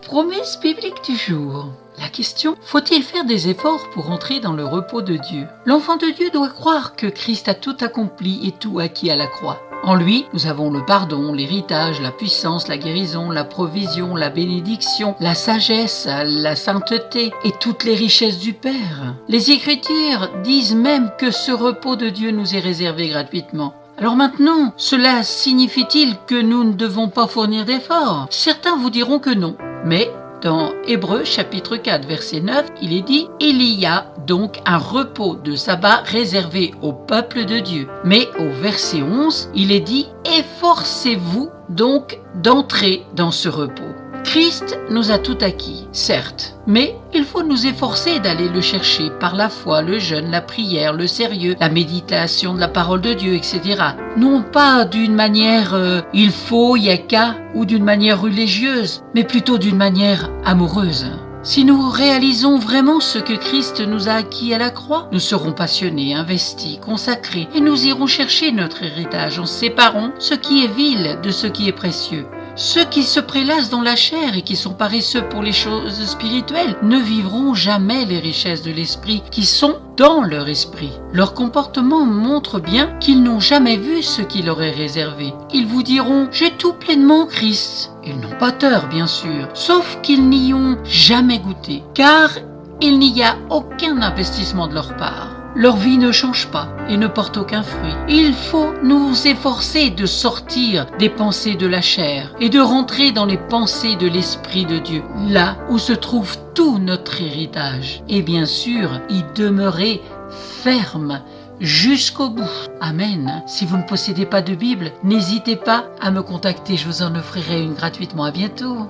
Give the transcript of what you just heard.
Promesse biblique du jour. La question, faut-il faire des efforts pour entrer dans le repos de Dieu? L'enfant de Dieu doit croire que Christ a tout accompli et tout acquis à la croix. En lui, nous avons le pardon, l'héritage, la puissance, la guérison, la provision, la bénédiction, la sagesse, la sainteté et toutes les richesses du Père. Les Écritures disent même que ce repos de Dieu nous est réservé gratuitement. Alors maintenant, cela signifie-t-il que nous ne devons pas fournir d'efforts? Certains vous diront que non. Mais dans Hébreux chapitre 4 verset 9, il est dit « Il y a donc un repos de sabbat réservé au peuple de Dieu ». Mais au verset 11, il est dit « Efforcez-vous donc d'entrer dans ce repos ». Christ nous a tout acquis, certes, mais il faut nous efforcer d'aller le chercher par la foi, le jeûne, la prière, le sérieux, la méditation de la parole de Dieu, etc. Non pas d'une manière il faut, y a qu'à, ou d'une manière religieuse, mais plutôt d'une manière amoureuse. Si nous réalisons vraiment ce que Christ nous a acquis à la croix, nous serons passionnés, investis, consacrés, et nous irons chercher notre héritage en séparant ce qui est vil de ce qui est précieux. Ceux qui se prélassent dans la chair et qui sont paresseux pour les choses spirituelles ne vivront jamais les richesses de l'esprit qui sont dans leur esprit. Leur comportement montre bien qu'ils n'ont jamais vu ce qui leur est réservé. Ils vous diront « J'ai tout pleinement Christ ». Ils n'ont pas tort, bien sûr, sauf qu'ils n'y ont jamais goûté, car il n'y a aucun investissement de leur part. Leur vie ne change pas et ne porte aucun fruit. Il faut nous efforcer de sortir des pensées de la chair et de rentrer dans les pensées de l'Esprit de Dieu, là où se trouve tout notre héritage. Et bien sûr, y demeurer ferme jusqu'au bout. Amen. Si vous ne possédez pas de Bible, n'hésitez pas à me contacter, je vous en offrirai une gratuitement. À bientôt.